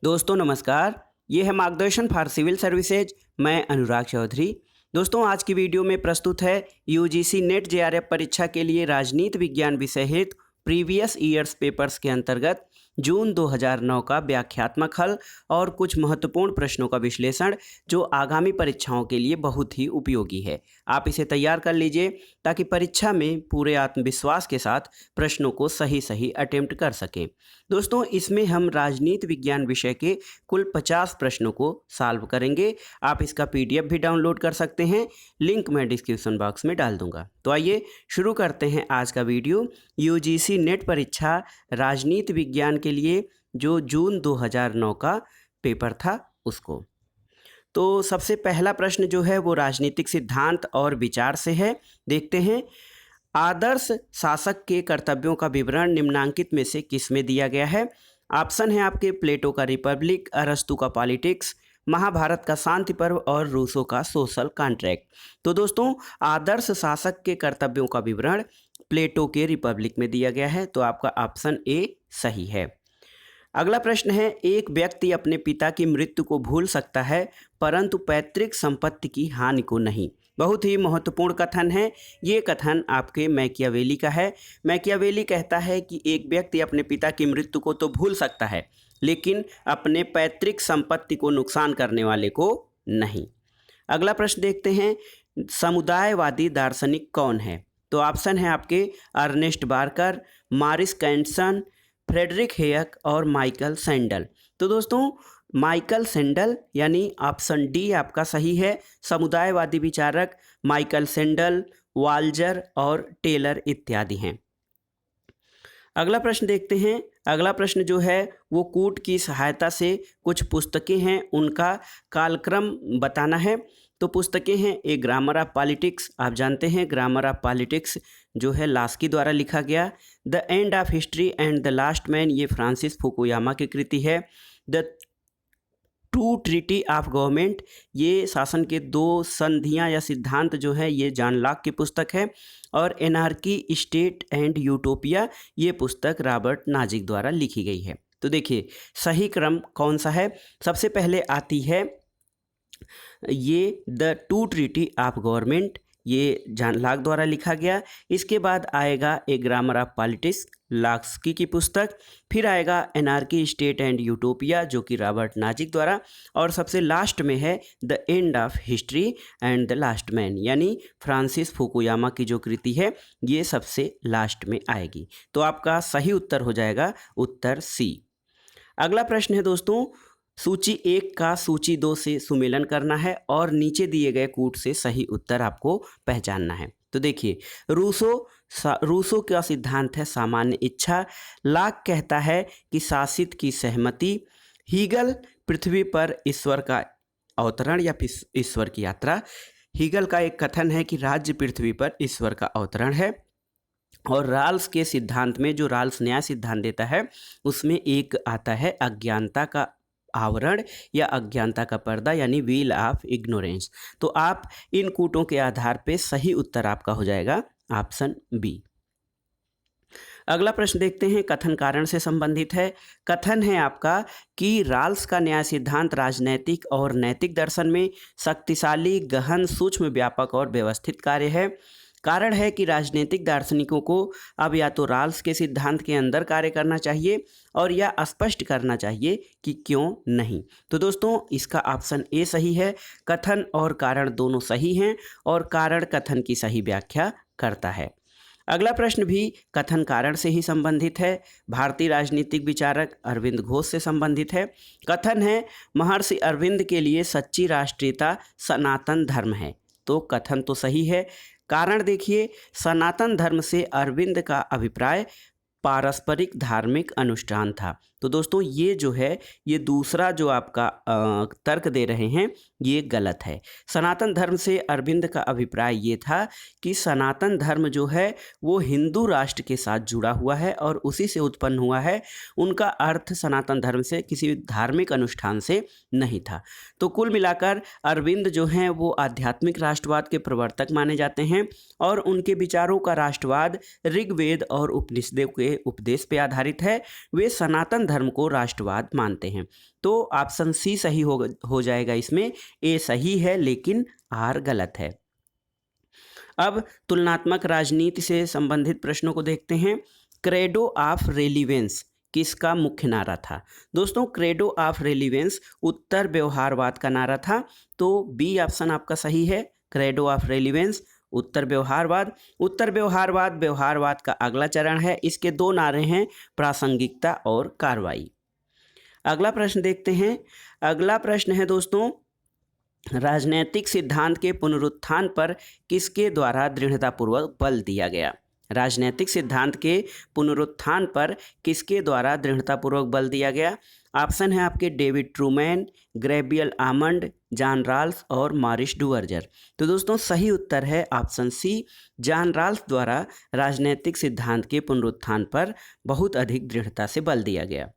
दोस्तों नमस्कार। ये है मार्गदर्शन फॉर सिविल सर्विसेज। मैं अनुराग चौधरी। दोस्तों आज की वीडियो में प्रस्तुत है यूजीसी नेट जेआरएफ परीक्षा के लिए राजनीति विज्ञान विषय हेतु प्रीवियस ईयर्स पेपर्स के अंतर्गत जून 2009 का व्याख्यात्मक हल और कुछ महत्वपूर्ण प्रश्नों का विश्लेषण जो आगामी परीक्षाओं के लिए बहुत ही उपयोगी है। आप इसे तैयार कर लीजिए ताकि परीक्षा में पूरे आत्मविश्वास के साथ प्रश्नों को सही अटेम्प्ट कर सकें। दोस्तों इसमें हम राजनीति विज्ञान विषय के कुल 50 प्रश्नों को सॉल्व करेंगे। आप इसका पीडीएफ भी डाउनलोड कर सकते हैं, लिंक मैं डिस्क्रिप्शन बॉक्स में डाल दूंगा। तो आइए शुरू करते हैं आज का वीडियो। यूजीसी नेट परीक्षा राजनीति विज्ञान के लिए जो जून 2009 का पेपर था उसको। तो सबसे पहला प्रश्न जो है वो राजनीतिक सिद्धांत और विचार से है। देखते हैं, आदर्श शासक के कर्तव्यों का विवरण निम्नांकित में से किस में दिया गया है। ऑप्शन है आपके प्लेटो का रिपब्लिक, अरस्तु का पॉलिटिक्स, महाभारत का शांति पर्व और रूसो का सोशल कॉन्ट्रैक्ट। तो दोस्तों आदर्श शासक के कर्तव्यों का विवरण प्लेटो के रिपब्लिक में दिया गया है, तो आपका ऑप्शन ए सही है। अगला प्रश्न है, एक व्यक्ति अपने पिता की मृत्यु को भूल सकता है परंतु पैतृक संपत्ति की हानि को नहीं। बहुत ही महत्वपूर्ण कथन है। ये कथन आपके मैकियावेली का है। मैकियावेली कहता है कि एक व्यक्ति अपने पिता की मृत्यु को तो भूल सकता है लेकिन अपने पैतृक संपत्ति को नुकसान करने वाले को नहीं। अगला प्रश्न देखते हैं, समुदायवादी दार्शनिक कौन है। तो ऑप्शन है आपके अर्नेस्ट बार्कर, मॉरिस कैंटसन, फ्रेडरिक हेयक और माइकल सैंडल। तो दोस्तों माइकल सैंडल यानी ऑप्शन डी आपका सही है। समुदायवादी विचारक माइकल सैंडल, वाल्जर और टेलर इत्यादि हैं। अगला प्रश्न देखते हैं। अगला प्रश्न जो है वो कूट की सहायता से कुछ पुस्तकें हैं उनका कालक्रम बताना है। तो पुस्तकें हैं, ए ग्रामर ऑफ पॉलिटिक्स, आप जानते हैं ग्रामर ऑफ पॉलिटिक्स जो है लास्की द्वारा लिखा गया। The end of history and the last man, ये फ्रांसिस फुकुयामा की कृति है। The two treaty of government, ये शासन के दो संधियां या सिद्धांत जो है ये जॉन लॉक की पुस्तक है। और एनार्की स्टेट एंड यूटोपिया, ये पुस्तक रॉबर्ट नाजिक द्वारा लिखी गई है। तो देखिए सही क्रम कौन सा है। सबसे पहले आती है ये the two treaty of government, ये जॉन लॉक द्वारा लिखा गया। इसके बाद आएगा ए ग्रामर ऑफ पॉलिटिक्स, लास्की की पुस्तक। फिर आएगा एनार्की स्टेट एंड यूटोपिया जो कि रॉबर्ट नाजिक द्वारा। और सबसे लास्ट में है the end of history and the last man, यानी फ्रांसिस फुकुयामा की जो कृति है ये सबसे लास्ट में आएगी। तो आपका सही उत्तर हो जाएगा उत्तर सी। अगला प्रश्न है दोस्तों, सूची 1 का सूची 2 से सुमेलन करना है और नीचे दिए गए कूट से सही उत्तर आपको पहचानना है। तो देखिए रूसो का सिद्धांत है सामान्य इच्छा। लॉक कहता है कि शासित की सहमति। हीगल पृथ्वी पर ईश्वर का अवतरण या ईश्वर की यात्रा। हीगल का एक कथन है कि राज्य पृथ्वी पर ईश्वर का अवतरण है। और राल्स के सिद्धांत में जो राल्स न्याय सिद्धांत देता है उसमें एक आता है अज्ञानता का आवरण या अज्ञानता का पर्दा यानी व्हील ऑफ इग्नोरेंस। तो आप इन कूटों के आधार पे सही उत्तर आपका हो जाएगा ऑप्शन बी। अगला प्रश्न देखते हैं, कथन कारण से संबंधित है। कथन है आपका कि राल्स का न्याय सिद्धांत राजनैतिक और नैतिक दर्शन में शक्तिशाली, गहन, सूक्ष्म, व्यापक और व्यवस्थित कार्य है। कारण है कि राजनीतिक दार्शनिकों को अब या तो राल्स के सिद्धांत के अंदर कार्य करना चाहिए और या स्पष्ट करना चाहिए कि क्यों नहीं। तो दोस्तों इसका ऑप्शन ए सही है। कथन और कारण दोनों सही हैं और कारण कथन की सही व्याख्या करता है। अगला प्रश्न भी कथन कारण से ही संबंधित है। भारतीय राजनीतिक विचारक अरविंद घोष से संबंधित है। कथन है, महर्षि अरविंद के लिए सच्ची राष्ट्रीयता सनातन धर्म है। तो कथन तो सही है। कारण देखिए, सनातन धर्म से अरविंद का अभिप्राय पारस्परिक धार्मिक अनुष्ठान था। तो दोस्तों ये जो है ये दूसरा जो आपका तर्क दे रहे हैं ये गलत है। सनातन धर्म से अरविंद का अभिप्राय ये था कि सनातन धर्म जो है वो हिंदू राष्ट्र के साथ जुड़ा हुआ है और उसी से उत्पन्न हुआ है। उनका अर्थ सनातन धर्म से किसी धार्मिक अनुष्ठान से नहीं था। तो कुल मिलाकर अरविंद जो हैं वो आध्यात्मिक राष्ट्रवाद के प्रवर्तक माने जाते हैं और उनके विचारों का राष्ट्रवाद ऋग्वेद और उपनिषदों के उपदेश पे आधारित है। वे सनातन धर्म को राष्ट्रवाद मानते हैं। तो ऑप्शन सी सही हो जाएगा इसमें, ए सही है लेकिन आर गलत है। अब तुलनात्मक राजनीति से संबंधित प्रश्नों को देखते हैं। क्रेडो ऑफ रेलिवेंस किसका मुख्य नारा था? दोस्तों, क्रेडो ऑफ रेलिवेंस उत्तर व्यवहारवाद का नारा था। तो बी ऑप्शन आपका सही है, क्रेडो ऑफ रेलिवेंस उत्तर व्यवहारवाद। उत्तर व्यवहारवाद व्यवहारवाद का अगला चरण है। इसके दो नारे हैं, प्रासंगिकता और कार्रवाई। अगला प्रश्न देखते हैं। अगला प्रश्न है दोस्तों, राजनैतिक सिद्धांत के पुनरुत्थान पर किसके द्वारा दृढ़तापूर्वक बल दिया गया? राजनैतिक सिद्धांत के पुनरुत्थान पर किसके द्वारा दृढ़तापूर्वक बल दिया गया? ऑप्शन है आपके David Truman, Gabriel Almond, John Ralph और मॉरिस डुवर्जर। तो दोस्तों सही उत्तर है ऑप्शन सी, जॉन राल्फ द्वारा राजनैतिक सिद्धांत के पुनरुत्थान पर बहुत अधिक दृढ़ता से बल दिया गया।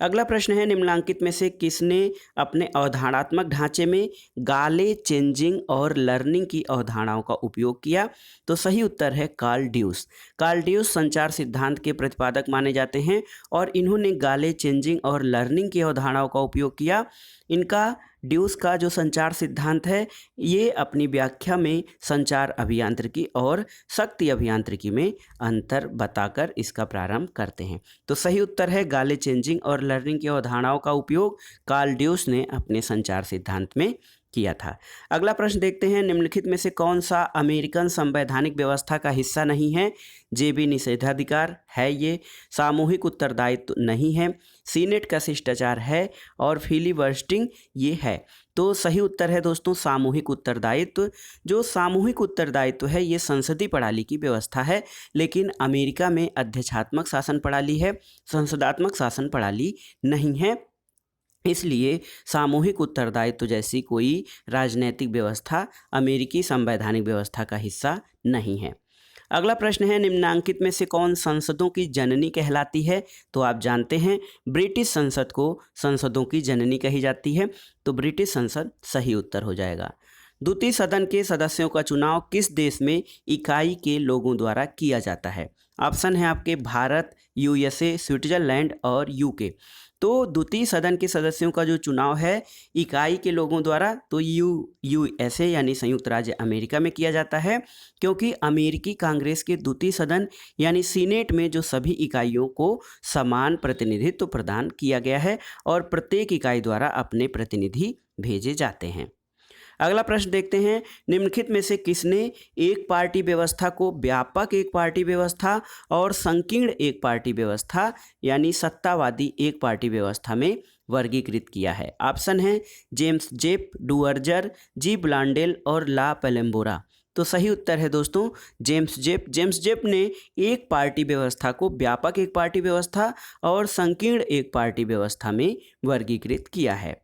अगला प्रश्न है, निम्नलिखित में से किसने अपने अवधारणात्मक ढांचे में गाले चेंजिंग और लर्निंग की अवधारणाओं का उपयोग किया? तो सही उत्तर है कार्ल ड्यूस। कार्ल ड्यूस संचार सिद्धांत के प्रतिपादक माने जाते हैं और इन्होंने गाले चेंजिंग और लर्निंग की अवधारणाओं का उपयोग किया। इनका ड्यूस का जो संचार सिद्धांत है ये अपनी व्याख्या में संचार अभियांत्रिकी और शक्ति अभियांत्रिकी में अंतर बताकर इसका प्रारंभ करते हैं। तो सही उत्तर है गाले चेंजिंग और लर्निंग की अवधारणाओं का उपयोग कार्ल ड्यूस ने अपने संचार सिद्धांत में किया था। अगला प्रश्न देखते हैं, निम्नलिखित में से कौन सा अमेरिकन संवैधानिक व्यवस्था का हिस्सा नहीं है? जेबी निषेधाधिकार है ये, सामूहिक उत्तरदायित्व नहीं है, सीनेट का शिष्टाचार है और फिलिबर्स्टिंग ये है। तो सही उत्तर है दोस्तों सामूहिक उत्तरदायित्व। जो सामूहिक उत्तरदायित्व है ये संसदीय प्रणाली की व्यवस्था है, लेकिन अमेरिका में अध्यक्षात्मक शासन प्रणाली है, संसदात्मक शासन प्रणाली नहीं है। इसलिए सामूहिक उत्तरदायित्व जैसी कोई राजनीतिक व्यवस्था अमेरिकी संवैधानिक व्यवस्था का हिस्सा नहीं है। अगला प्रश्न है, निम्नांकित में से कौन संसदों की जननी कहलाती है? तो आप जानते हैं ब्रिटिश संसद को संसदों की जननी कही जाती है, तो ब्रिटिश संसद सही उत्तर हो जाएगा। द्वितीय सदन के सदस्यों का चुनाव किस देश में इकाई के लोगों द्वारा किया जाता है? ऑप्शन है आपके भारत, यूएसए, स्विट्जरलैंड और यूके। तो द्वितीय सदन के सदस्यों का जो चुनाव है इकाई के लोगों द्वारा, तो यूएसए यानी संयुक्त राज्य अमेरिका में किया जाता है, क्योंकि अमेरिकी कांग्रेस के द्वितीय सदन यानी सीनेट में जो सभी इकाइयों को समान प्रतिनिधित्व प्रदान किया गया है और प्रत्येक इकाई द्वारा अपने प्रतिनिधि भेजे जाते हैं। अगला प्रश्न देखते हैं, निम्नलिखित में से किसने एक पार्टी व्यवस्था को व्यापक एक पार्टी व्यवस्था और संकीर्ण एक पार्टी व्यवस्था यानी सत्तावादी एक पार्टी व्यवस्था में वर्गीकृत किया है? ऑप्शन है जेम्स जेप, डुवर्जर, जी ब्लांडेल और ला पेलेम्बोरा। तो सही उत्तर है दोस्तों जेम्स जेप। जेम्स जेप ने एक पार्टी व्यवस्था को व्यापक एक पार्टी व्यवस्था और संकीर्ण एक पार्टी व्यवस्था में वर्गीकृत किया है।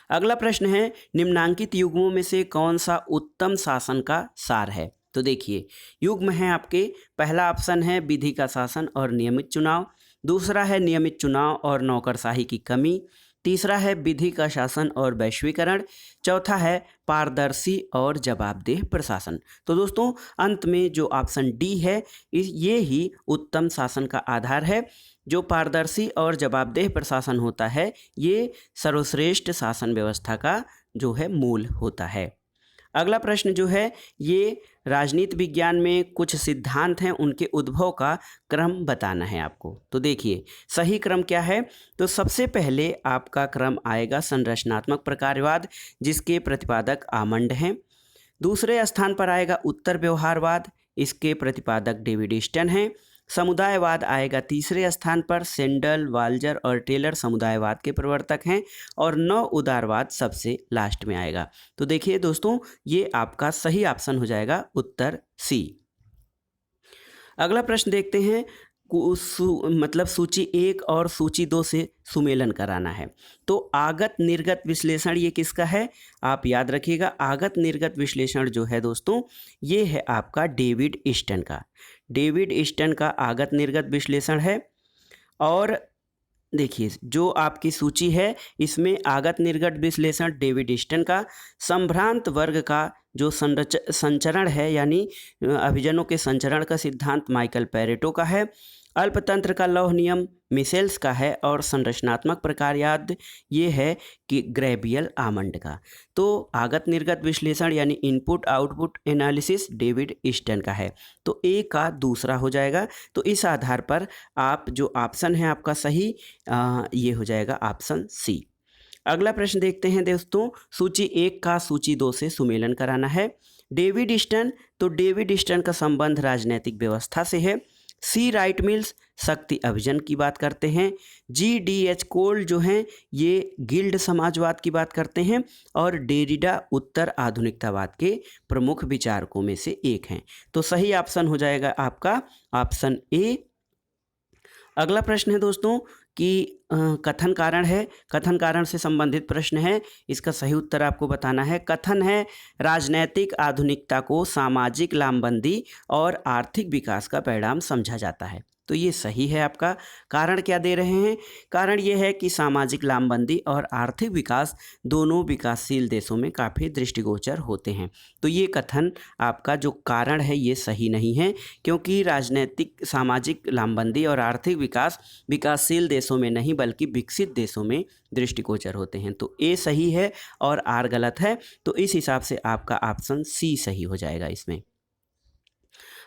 अगला प्रश्न है, निम्नांकित युग्मों में से कौन सा उत्तम शासन का सार है? तो देखिए युग्म है आपके, पहला ऑप्शन है विधि का शासन और नियमित चुनाव, दूसरा है नियमित चुनाव और नौकरशाही की कमी, तीसरा है विधि का शासन और वैश्वीकरण, चौथा है पारदर्शी और जवाबदेह प्रशासन। तो दोस्तों अंत में जो ऑप्शन डी है ये ही उत्तम शासन का आधार है। जो पारदर्शी और जवाबदेह प्रशासन होता है ये सर्वश्रेष्ठ शासन व्यवस्था का जो है मूल होता है। अगला प्रश्न जो है ये राजनीति विज्ञान में कुछ सिद्धांत हैं, उनके उद्भव का क्रम बताना है आपको। तो देखिए सही क्रम क्या है, तो सबसे पहले आपका क्रम आएगा संरचनात्मक प्रकारवाद जिसके प्रतिपादक आमंड हैं। दूसरे स्थान पर आएगा उत्तर व्यवहारवाद, इसके प्रतिपादक डेविड ईस्टन हैं। समुदायवाद आएगा तीसरे स्थान पर, सेंडल, वाल्जर और टेलर समुदायवाद के प्रवर्तक हैं। और नव उदारवाद सबसे लास्ट में आएगा। तो देखिए दोस्तों ये आपका सही ऑप्शन हो जाएगा उत्तर सी। अगला प्रश्न देखते हैं, मतलब सूची 1 और सूची 2 से सुमेलन कराना है। तो आगत निर्गत विश्लेषण ये किसका है? आप याद रखिएगा आगत निर्गत विश्लेषण जो है दोस्तों ये है आपका डेविड ईस्टन का। डेविड ईस्टन का आगत निर्गत विश्लेषण है। और देखिए जो आपकी सूची है इसमें आगत निर्गत विश्लेषण डेविड ईस्टन का, संभ्रांत वर्ग का जो संचरण है यानी अभिजनों के संचरण का सिद्धांत माइकल पेरेटो का है, अल्पतंत्र का लौह नियम मिसेल्स का है और संरचनात्मक प्रकार याद ये है कि ग्रेबियल आमंड का। तो आगत निर्गत विश्लेषण यानी input output analysis David Easton का है। तो ए का दूसरा हो जाएगा। तो इस आधार पर आप जो ऑप्शन है आपका सही ये हो जाएगा ऑप्शन सी। अगला प्रश्न देखते हैं दोस्तों, सूची 1 का सूची 2 से सुमेलन कराना है। डेविड ईस्टन, तो डेविड ईस्टन का संबंध राजनीतिक व्यवस्था से है। सी राइट मिल्स शक्ति अभियान की बात करते हैं। GDH कोल जो हैं ये गिल्ड समाजवाद की बात करते हैं और डेरिडा उत्तर आधुनिकतावाद के प्रमुख विचारकों में से एक हैं। तो सही ऑप्शन हो जाएगा आपका ऑप्शन ए। अगला प्रश्न है दोस्तों कि कथन कारण है, कथन कारण से संबंधित प्रश्न है। इसका सही उत्तर आपको बताना है। कथन है राजनैतिक आधुनिकता को सामाजिक लामबंदी और आर्थिक विकास का परिणाम समझा जाता है। तो ये सही है आपका। कारण क्या दे रहे हैं? कारण ये है कि सामाजिक लामबंदी और आर्थिक विकास दोनों विकासशील देशों में काफ़ी दृष्टिगोचर होते हैं। तो ये कथन आपका जो कारण है ये सही नहीं है, क्योंकि राजनीतिक सामाजिक लामबंदी और आर्थिक विकास विकासशील देशों में नहीं बल्कि विकसित देशों में दृष्टिगोचर होते हैं। तो ए सही है और आर गलत है। तो इस हिसाब से आपका ऑप्शन सी सही हो जाएगा इसमें।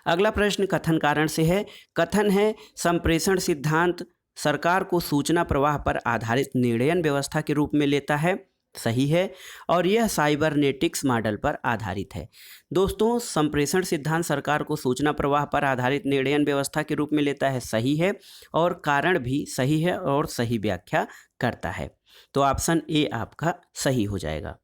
अगला प्रश्न कथन कारण से है। कथन है संप्रेषण सिद्धांत सरकार को सूचना प्रवाह पर आधारित निर्णयन व्यवस्था के रूप में लेता है। सही है। और यह साइबरनेटिक्स मॉडल पर आधारित है। दोस्तों संप्रेषण सिद्धांत सरकार को सूचना प्रवाह पर आधारित निर्णयन व्यवस्था के रूप में लेता है। सही है। और कारण भी सही है और सही व्याख्या करता है। तो ऑप्शन ए आपका सही हो जाएगा।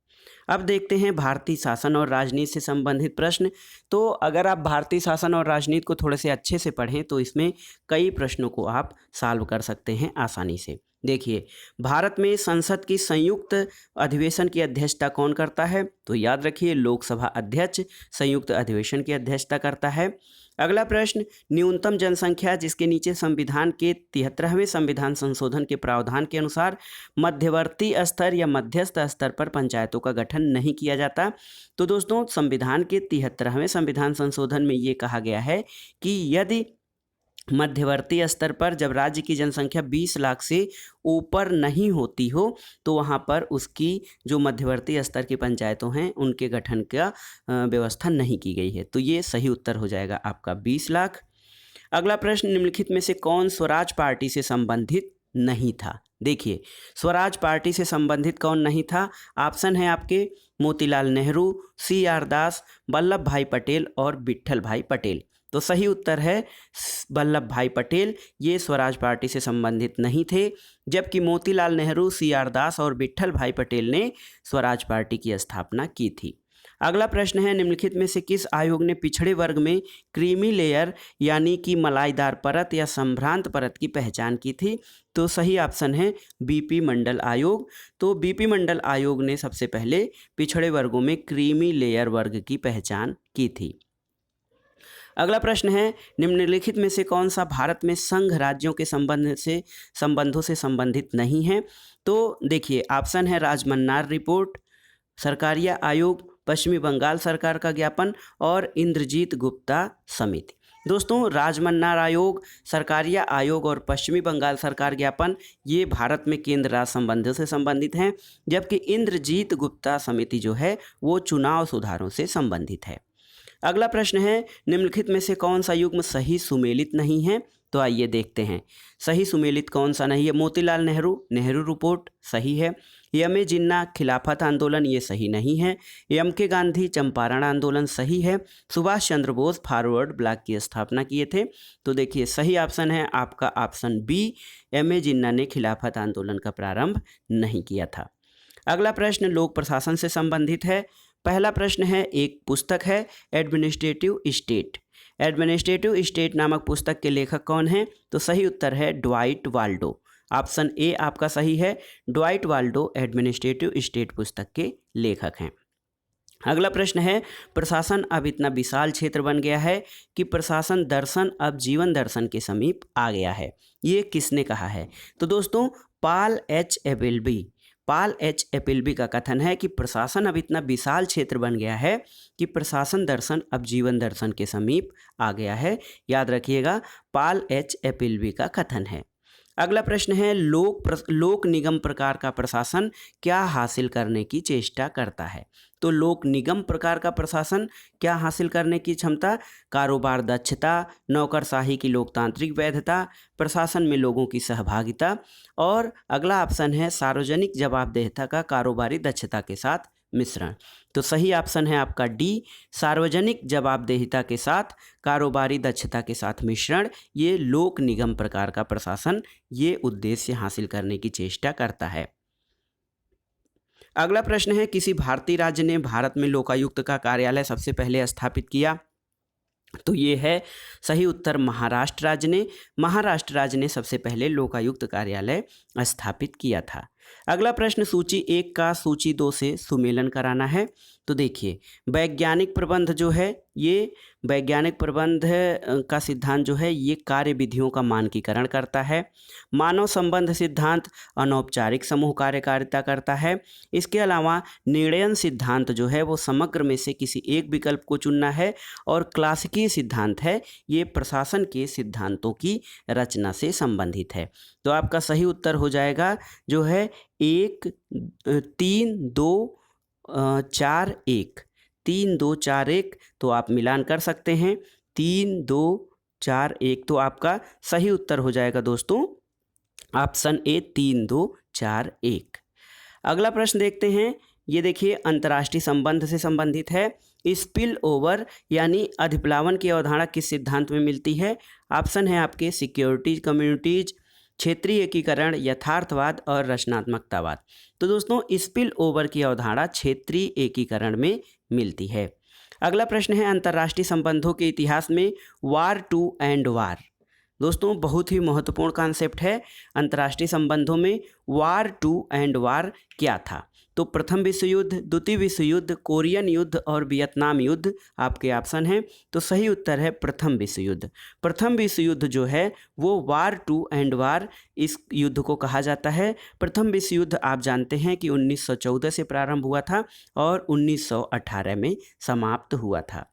अब देखते हैं भारतीय शासन और राजनीति से संबंधित प्रश्न। तो अगर आप भारतीय शासन और राजनीति को थोड़े से अच्छे से पढ़ें तो इसमें कई प्रश्नों को आप सॉल्व कर सकते हैं आसानी से। देखिए, भारत में संसद की संयुक्त अधिवेशन की अध्यक्षता कौन करता है? तो याद रखिए लोकसभा अध्यक्ष संयुक्त अधिवेशन की अध्यक्षता करता है। अगला प्रश्न, न्यूनतम जनसंख्या जिसके नीचे संविधान के 73वें संविधान संशोधन के प्रावधान के अनुसार मध्यवर्ती स्तर या मध्यस्थ स्तर पर पंचायतों का गठन नहीं किया जाता। तो दोस्तों संविधान के 73वें संविधान संशोधन में ये कहा गया है कि यदि मध्यवर्ती स्तर पर जब राज्य की जनसंख्या 20 लाख से ऊपर नहीं होती हो तो वहाँ पर उसकी जो मध्यवर्ती स्तर की पंचायतों हैं उनके गठन का व्यवस्था नहीं की गई है। तो ये सही उत्तर हो जाएगा आपका 20 लाख। अगला प्रश्न, निम्नलिखित में से कौन स्वराज पार्टी से संबंधित नहीं था? देखिए, स्वराज पार्टी से संबंधित कौन नहीं था? ऑप्शन है आपके मोतीलाल नेहरू, CR दास, वल्लभ भाई पटेल और विट्ठल भाई पटेल। तो सही उत्तर है वल्लभ भाई पटेल, ये स्वराज पार्टी से संबंधित नहीं थे, जबकि मोतीलाल नेहरू, CR दास और विट्ठल भाई पटेल ने स्वराज पार्टी की स्थापना की थी। अगला प्रश्न है, निम्नलिखित में से किस आयोग ने पिछड़े वर्ग में क्रीमी लेयर यानी कि मलाईदार परत या संभ्रांत परत की पहचान की थी? तो सही ऑप्शन है BP मंडल आयोग। तो BP मंडल आयोग ने सबसे पहले पिछड़े वर्गों में क्रीमी लेयर वर्ग की पहचान की थी। अगला प्रश्न है, निम्नलिखित में से कौन सा भारत में संघ राज्यों के संबंधों से संबंधित नहीं है? तो देखिए, ऑप्शन है राजमन्नार रिपोर्ट, सरकारिया आयोग, पश्चिमी बंगाल सरकार का ज्ञापन और इंद्रजीत गुप्ता समिति। दोस्तों राजमन्नार आयोग, सरकारिया आयोग और पश्चिमी बंगाल सरकार ज्ञापन ये भारत में केंद्र राज्य संबंधों से संबंधित हैं, जबकि इंद्रजीत गुप्ता समिति जो है वो चुनाव सुधारों से संबंधित है। अगला प्रश्न है, निम्नलिखित में से कौन सा युग्म सही सुमेलित नहीं है? तो आइए देखते हैं सही सुमेलित कौन सा नहीं है। मोतीलाल नेहरू, नेहरू रिपोर्ट सही है। यम जिन्ना खिलाफत आंदोलन ये सही नहीं है। MK गांधी चंपारण आंदोलन सही है। सुभाष चंद्र बोस फॉरवर्ड ब्लॉक की स्थापना किए थे। तो देखिए सही ऑप्शन है आपका ऑप्शन बी, MA जिन्ना ने खिलाफत आंदोलन का प्रारंभ नहीं किया था। अगला प्रश्न लोक प्रशासन से संबंधित है। पहला प्रश्न है, एक पुस्तक है एडमिनिस्ट्रेटिव स्टेट। एडमिनिस्ट्रेटिव स्टेट नामक पुस्तक के लेखक कौन हैं? तो सही उत्तर है ड्वाइट वाल्डो। ऑप्शन ए आपका सही है, ड्वाइट वाल्डो एडमिनिस्ट्रेटिव स्टेट पुस्तक के लेखक हैं। अगला प्रश्न है, प्रशासन अब इतना विशाल क्षेत्र बन गया है कि प्रशासन दर्शन अब जीवन दर्शन के समीप आ गया है। ये किसने कहा है? तो दोस्तों पॉल H. एबेल्बी। पॉल एच एपिल्बी का कथन है कि प्रशासन अब इतना विशाल क्षेत्र बन गया है कि प्रशासन दर्शन अब जीवन दर्शन के समीप आ गया है। याद रखिएगा, पॉल एच एपिल्बी का कथन है। अगला प्रश्न है, लोक निगम प्रकार का प्रशासन क्या हासिल करने की चेष्टा करता है? तो लोक निगम प्रकार का प्रशासन क्या हासिल करने की क्षमता? कारोबार दक्षता, नौकरशाही की लोकतांत्रिक वैधता, प्रशासन में लोगों की सहभागिता, और अगला ऑप्शन है सार्वजनिक जवाबदेहिता का कारोबारी दक्षता के साथ मिश्रण। तो सही ऑप्शन है आपका डी, सार्वजनिक जवाबदेहिता के साथ कारोबारी दक्षता के साथ मिश्रण। ये लोक निगम प्रकार का प्रशासन ये उद्देश्य हासिल करने की चेष्टा करता है। अगला प्रश्न है, किसी भारतीय राज्य ने भारत में लोकायुक्त का कार्यालय सबसे पहले स्थापित किया? तो ये है सही उत्तर महाराष्ट्र राज्य ने। महाराष्ट्र राज्य ने सबसे पहले लोकायुक्त कार्यालय स्थापित किया था। अगला प्रश्न, सूची 1 का सूची 2 से सुमेलन कराना है। तो देखिए, वैज्ञानिक प्रबंध जो है, ये वैज्ञानिक प्रबंध का सिद्धांत जो है ये कार्य विधियों का मानकीकरण करता है। मानव संबंध सिद्धांत अनौपचारिक समूह कार्यकारिता करता है। इसके अलावा निर्णयन सिद्धांत जो है वो समग्र में से किसी एक विकल्प को चुनना है। और क्लासिकीय सिद्धांत है ये प्रशासन के सिद्धांतों की रचना से संबंधित है। तो आपका सही उत्तर हो जाएगा जो है 1 3 2 4 1, 3 2 4 1। तो आप मिलान कर सकते हैं, 3 2 4 1। तो आपका सही उत्तर हो जाएगा दोस्तों ऑप्शन ए, 3 2 4 1। अगला प्रश्न देखते हैं। ये देखिए, अंतर्राष्ट्रीय संबंध से संबंधित है। स्पिल ओवर यानी अधिप्लावन की अवधारणा किस सिद्धांत में मिलती है? ऑप्शन है आपके सिक्योरिटीज, कम्युनिटीज, क्षेत्रीय एकीकरण, यथार्थवाद और रचनात्मकतावाद। तो दोस्तों, स्पिल ओवर की अवधारणा क्षेत्रीय एकीकरण में मिलती है। अगला प्रश्न है, अंतर्राष्ट्रीय संबंधों के इतिहास में वार टू एंड वार। दोस्तों, बहुत ही महत्वपूर्ण कॉन्सेप्ट है। अंतर्राष्ट्रीय संबंधों में वार टू एंड वार क्या था? तो प्रथम विश्व युद्ध, द्वितीय विश्व युद्ध, कोरियन युद्ध और वियतनाम युद्ध आपके ऑप्शन हैं। तो सही उत्तर है प्रथम विश्व युद्ध। प्रथम विश्व युद्ध जो है वो वार टू एंड वार इस युद्ध को कहा जाता है। प्रथम विश्व युद्ध आप जानते हैं कि 1914 से प्रारंभ हुआ था और 1918 में समाप्त हुआ था।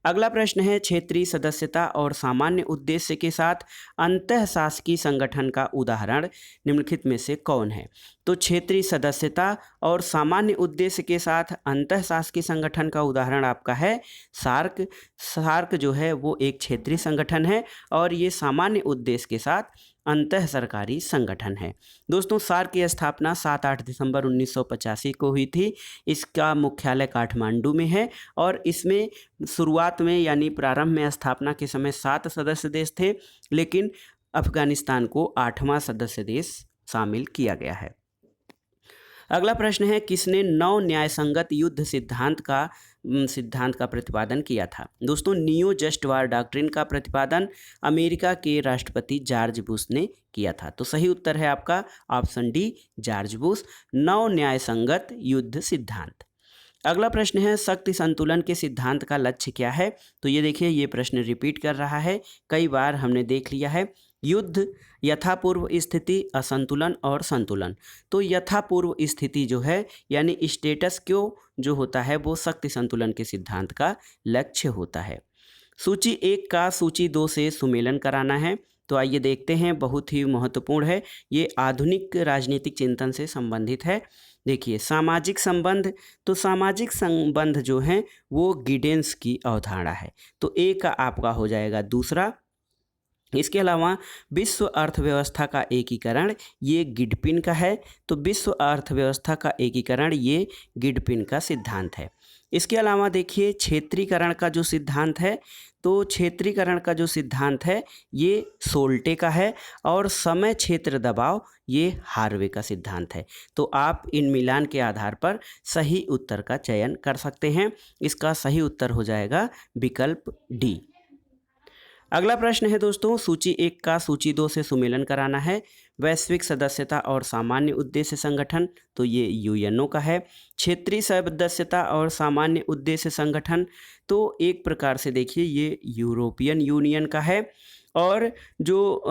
अगला प्रश्न है, क्षेत्रीय सदस्यता और सामान्य उद्देश्य के साथ अंतःशासकीय संगठन का उदाहरण निम्नलिखित में से कौन है? तो क्षेत्रीय सदस्यता और सामान्य उद्देश्य के साथ अंतःशासकीय संगठन का उदाहरण आपका है सार्क। सार्क जो है वो एक क्षेत्रीय संगठन है और ये सामान्य उद्देश्य के साथ अंतः सरकारी संगठन है। दोस्तों, सार्क की स्थापना 7-8 दिसंबर 1985 को हुई थी। इसका मुख्यालय काठमांडू में है और इसमें शुरुआत में यानी प्रारंभ में स्थापना के समय 7 सदस्य देश थे, लेकिन अफगानिस्तान को 8वां सदस्य देश शामिल किया गया है। अगला प्रश्न है, किसने नव न्यायसंगत युद्ध सिद्धांत का प्रतिपादन किया था? दोस्तों, नियो जस्ट वार डॉक्ट्रिन का प्रतिपादन अमेरिका के राष्ट्रपति जॉर्ज बुश ने किया था। तो सही उत्तर है आपका ऑप्शन डी, जॉर्ज बुश, नव न्यायसंगत युद्ध सिद्धांत। अगला प्रश्न है, शक्ति संतुलन के सिद्धांत का लक्ष्य क्या है? तो ये देखिए, ये प्रश्न रिपीट कर रहा है, कई बार हमने देख लिया है। युद्ध, यथापूर्व स्थिति, असंतुलन और संतुलन। तो यथापूर्व स्थिति जो है यानी स्टेटस क्यो जो होता है वो शक्ति संतुलन के सिद्धांत का लक्ष्य होता है। सूची 1 का सूची 2 से सुमेलन कराना है। तो आइए देखते हैं, बहुत ही महत्वपूर्ण है, ये आधुनिक राजनीतिक चिंतन से संबंधित है। देखिए, सामाजिक संबंध, तो सामाजिक संबंध जो हैं वो गिडेंस की अवधारणा है। तो ए का आपका हो जाएगा दूसरा। इसके अलावा विश्व अर्थव्यवस्था का एकीकरण ये गिडपिन का है। तो विश्व अर्थव्यवस्था का एकीकरण ये गिडपिन का सिद्धांत है। इसके अलावा देखिए, क्षेत्रीकरण का जो सिद्धांत है, तो क्षेत्रीकरण का जो सिद्धांत है ये सोल्टे का है और समय क्षेत्र दबाव ये हार्वे का सिद्धांत है। तो आप इन मिलान के आधार पर सही उत्तर का चयन कर सकते हैं। इसका सही उत्तर हो जाएगा विकल्प डी। अगला प्रश्न है दोस्तों, सूची 1 का सूची 2 से सुमेलन कराना है। वैश्विक सदस्यता और सामान्य उद्देश्य संगठन, तो ये यूएनओ का है। क्षेत्रीय सदस्यता और सामान्य उद्देश्य संगठन, तो एक प्रकार से देखिए ये यूरोपियन यूनियन का है। और जो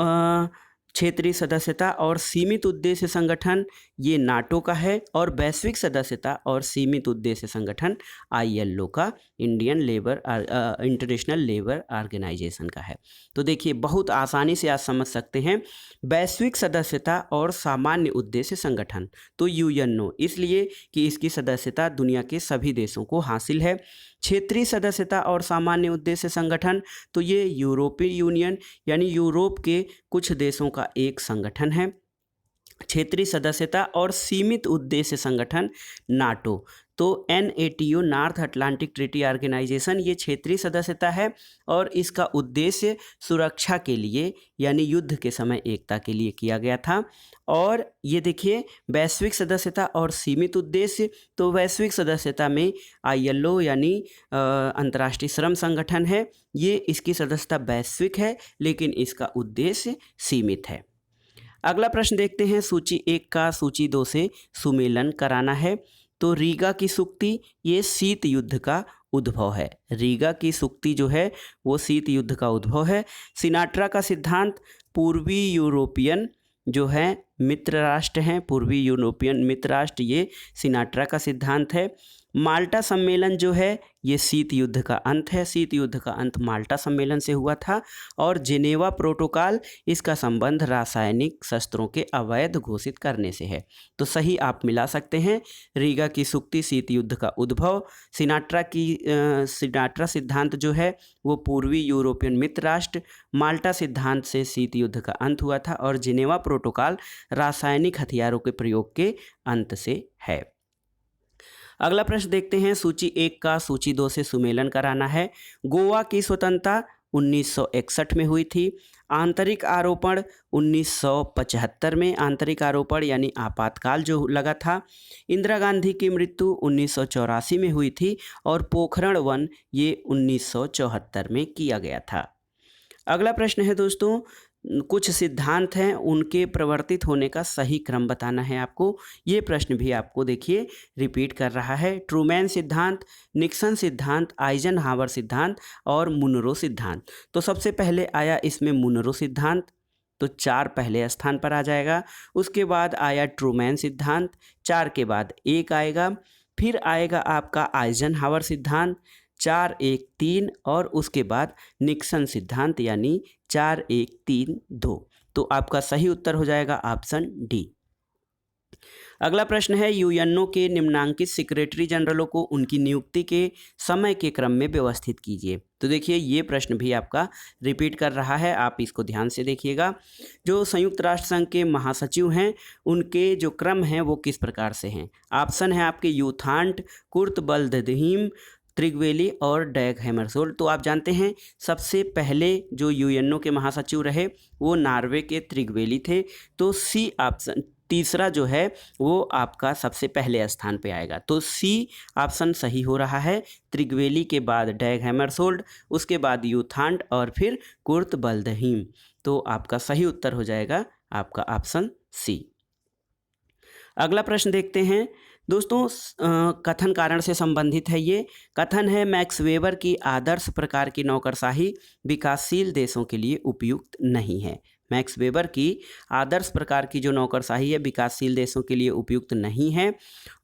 क्षेत्रीय सदस्यता और सीमित उद्देश्य संगठन ये नाटो का है, और वैश्विक सदस्यता और सीमित उद्देश्य संगठन ILO का, इंटरनेशनल लेबर ऑर्गेनाइजेशन का है। तो देखिए बहुत आसानी से आज समझ सकते हैं, वैश्विक सदस्यता और सामान्य उद्देश्य संगठन तो UNO, इसलिए कि इसकी सदस्यता दुनिया के सभी देशों को हासिल है। क्षेत्रीय सदस्यता और सामान्य उद्देश्य संगठन तो ये यूरोपीय यूनियन यानी यूरोप के कुछ देशों का एक संगठन है। क्षेत्रीय सदस्यता और सीमित उद्देश्य संगठन नाटो तो NATO, North Atlantic Treaty Organization, ये क्षेत्रीय सदस्यता है और इसका उद्देश्य सुरक्षा के लिए यानी युद्ध के समय एकता के लिए किया गया था। और ये देखिए वैश्विक सदस्यता और सीमित उद्देश्य, तो वैश्विक सदस्यता में ILO यानी अंतर्राष्ट्रीय श्रम संगठन है, ये इसकी सदस्यता वैश्विक है लेकिन इसका उद्देश्य सीमित है। अगला प्रश्न देखते हैं, सूची 1 का सूची 2 से सुमेलन कराना है। तो रीगा की सूक्ति ये शीत युद्ध का उद्भव है। रीगा की सूक्ति जो है वो शीत युद्ध का उद्भव है। सिनाट्रा का सिद्धांत पूर्वी यूरोपियन जो है मित्र राष्ट्र हैं, पूर्वी यूरोपियन मित्र राष्ट्र, ये सिनाट्रा का सिद्धांत है। माल्टा सम्मेलन जो है ये शीत युद्ध का अंत है। शीत युद्ध का अंत माल्टा सम्मेलन से हुआ था। और जेनेवा प्रोटोकॉल, इसका संबंध रासायनिक शस्त्रों के अवैध घोषित करने से है। तो सही आप मिला सकते हैं। रीगा की सूक्ति शीत युद्ध का उद्भव, सिनाट्रा सिद्धांत जो है वो पूर्वी यूरोपियन मित्र राष्ट्र, माल्टा सिद्धांत से शीत युद्ध का अंत हुआ था, और जेनेवा प्रोटोकॉल रासायनिक हथियारों के प्रयोग के अंत से है। अगला प्रश्न देखते हैं, सूची 1 का सूची 2 से सुमेलन कराना है। गोवा की स्वतंत्रता 1961 में हुई थी। आंतरिक आरोपण 1975 में, आंतरिक आरोपण यानी आपातकाल जो लगा था। इंदिरा गांधी की मृत्यु 1984 में हुई थी, और पोखरण वन ये 1974 में किया गया था। अगला प्रश्न है दोस्तों, कुछ सिद्धांत हैं उनके प्रवर्तित होने का सही क्रम बताना है आपको। ये प्रश्न भी आपको देखिए रिपीट कर रहा है। ट्रूमैन सिद्धांत, निक्सन सिद्धांत, आइजनहावर सिद्धांत और मुनरो सिद्धांत। तो सबसे पहले आया इसमें मुनरो सिद्धांत, तो 4 पहले स्थान पर आ जाएगा। उसके बाद आया ट्रूमैन सिद्धांत, 4 के बाद 1 आएगा। फिर आएगा आपका आइजनहावर सिद्धांत, 4, 1, 3, और उसके बाद निक्सन सिद्धांत यानी 4, 1, 3, 2। तो आपका सही उत्तर हो जाएगा ऑप्शन डी। अगला प्रश्न है, UNO के निम्नांकित सेक्रेटरी जनरलों को उनकी नियुक्ति के समय के क्रम में व्यवस्थित कीजिए। तो देखिए ये प्रश्न भी आपका रिपीट कर रहा है, आप इसको ध्यान से देखिएगा। जो संयुक्त राष्ट्र संघ के महासचिव हैं उनके जो क्रम हैं वो किस प्रकार से हैं। ऑप्शन है आपके यूथांट, कुर्त बल्दहीम, त्रिगवेली और डैग हैमरशोल्ड। तो आप जानते हैं सबसे पहले जो UNO के महासचिव रहे वो नॉर्वे के त्रिगवेली थे। तो सी ऑप्शन, तीसरा जो है वो आपका सबसे पहले स्थान पे आएगा। तो सी ऑप्शन सही हो रहा है। त्रिगवेली के बाद डैग हैमरशोल्ड, उसके बाद यूथांट और फिर कुर्त बल्दहीम। तो आपका सही उत्तर हो जाएगा आपका ऑप्शन सी। अगला प्रश्न देखते हैं दोस्तों, कथन कारण से संबंधित है। ये कथन है, मैक्स वेबर की आदर्श प्रकार की नौकरशाही विकासशील देशों के लिए उपयुक्त नहीं है। मैक्स वेबर की आदर्श प्रकार की जो नौकरशाही है विकासशील देशों के लिए उपयुक्त नहीं है,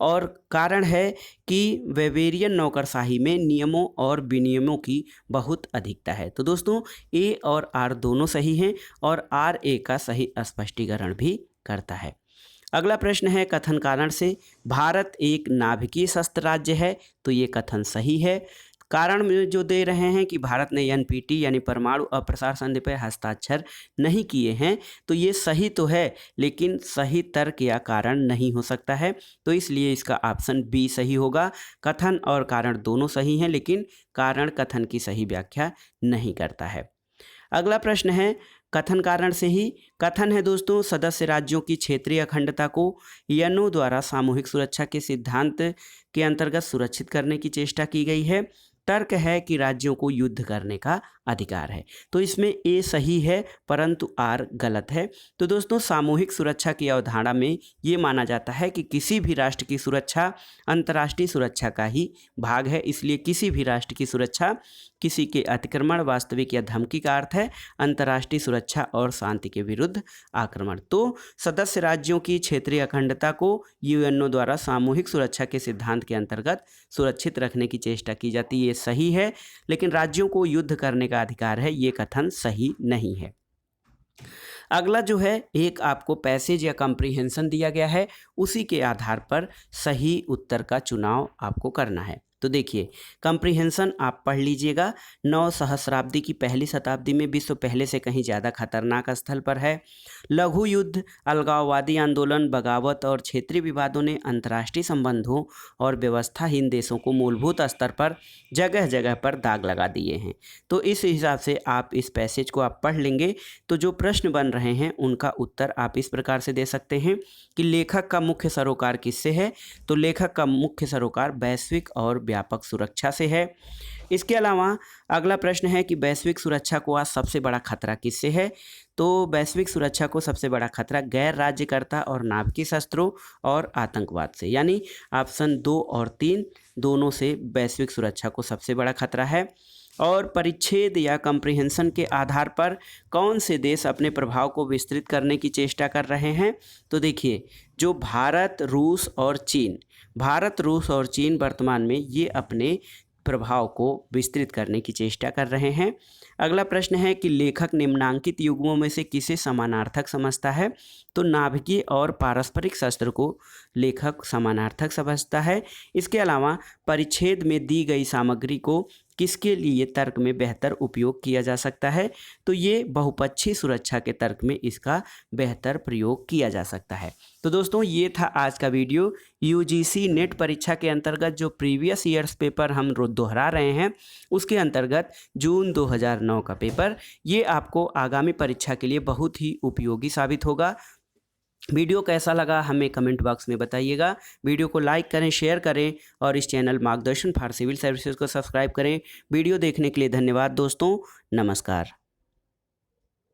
और कारण है कि वेबेरियन नौकरशाही में नियमों और विनियमों की बहुत अधिकता है। तो दोस्तों A और R दोनों सही हैं, और RA का सही स्पष्टीकरण भी करता है। अगला प्रश्न है, कथन कारण से भारत एक नाभिकीय शस्त्र राज्य है। तो ये कथन सही है। कारण में जो दे रहे हैं कि भारत ने NPT यानी परमाणु अप्रसार संधि पर हस्ताक्षर नहीं किए हैं, तो ये सही तो है लेकिन सही तर्क या कारण नहीं हो सकता है। तो इसलिए इसका ऑप्शन बी सही होगा। कथन और कारण दोनों सही हैं लेकिन कारण कथन की सही व्याख्या नहीं करता है। अगला प्रश्न है, कथन कारण से ही कथन है दोस्तों, सदस्य राज्यों की क्षेत्रीय अखंडता को UNO द्वारा सामूहिक सुरक्षा के सिद्धांत के अंतर्गत सुरक्षित करने की चेष्टा की गई है। तर्क है कि राज्यों को युद्ध करने का अधिकार है। तो इसमें ए सही है परंतु आर गलत है। तो दोस्तों सामूहिक सुरक्षा की अवधारणा में ये माना जाता है कि किसी भी राष्ट्र की सुरक्षा अंतर्राष्ट्रीय सुरक्षा का ही भाग है, इसलिए किसी भी राष्ट्र की सुरक्षा किसी के अतिक्रमण, वास्तविक या धमकी का अर्थ है अंतर्राष्ट्रीय सुरक्षा और शांति के विरुद्ध आक्रमण। तो सदस्य राज्यों की क्षेत्रीय अखंडता को यूएनओ द्वारा सामूहिक सुरक्षा के सिद्धांत के अंतर्गत सुरक्षित रखने की चेष्टा की जाती है, ये सही है। लेकिन राज्यों को युद्ध करने का अधिकार है, ये कथन सही नहीं है। अगला जो है एक आपको पैसेज या कंप्रीहेंशन दिया गया है, उसी के आधार पर सही उत्तर का चुनाव आपको करना है। तो देखिए कंप्रीहेंशन आप पढ़ लीजिएगा। 9 सहस्राब्दी की पहली शताब्दी में विश्व पहले से कहीं ज़्यादा खतरनाक स्थल पर है। लघु युद्ध, अलगाववादी आंदोलन, बगावत और क्षेत्रीय विवादों ने अंतर्राष्ट्रीय संबंधों और व्यवस्थाहीन देशों को मूलभूत स्तर पर जगह जगह पर दाग लगा दिए हैं। तो इस हिसाब से आप इस पैसेज को आप पढ़ लेंगे तो जो प्रश्न बन रहे हैं उनका उत्तर आप इस प्रकार से दे सकते हैं कि लेखक का मुख्य सरोकार किससे है। तो लेखक का मुख्य सरोकार वैश्विक और व्यापक सुरक्षा से है। इसके अलावा अगला प्रश्न है कि वैश्विक सुरक्षा को आज सबसे बड़ा खतरा किससे है। तो वैश्विक सुरक्षा को सबसे बड़ा खतरा गैर राज्यकर्ता और नाभिकीय शस्त्रों और आतंकवाद से, यानी ऑप्शन 2 और 3 दोनों से वैश्विक सुरक्षा को सबसे बड़ा खतरा है। और परिच्छेद या कंप्रीहेंशन के आधार पर कौन से देश अपने प्रभाव को विस्तृत करने की चेष्टा कर रहे हैं। तो देखिए जो भारत, रूस और चीन वर्तमान में ये अपने प्रभाव को विस्तृत करने की चेष्टा कर रहे हैं। अगला प्रश्न है कि लेखक निम्नांकित युग्मों में से किसे समानार्थक समझता है। तो नाभिकीय और पारस्परिक शस्त्र को लेखक समानार्थक समझता है। इसके अलावा परिच्छेद में दी गई सामग्री को किसके लिए तर्क में बेहतर उपयोग किया जा सकता है। तो ये बहुपक्षीय सुरक्षा के तर्क में इसका बेहतर प्रयोग किया जा सकता है। तो दोस्तों ये था आज का वीडियो। यूजीसी नेट परीक्षा के अंतर्गत जो प्रीवियस ईयर्स पेपर हम दोहरा रहे हैं उसके अंतर्गत जून 2009 का पेपर, ये आपको आगामी परीक्षा के लिए बहुत ही उपयोगी साबित होगा। वीडियो कैसा लगा हमें कमेंट बॉक्स में बताइएगा। वीडियो को लाइक करें, शेयर करें और इस चैनल मार्गदर्शन फॉर सिविल सर्विसेज को सब्सक्राइब करें। वीडियो देखने के लिए धन्यवाद दोस्तों, नमस्कार।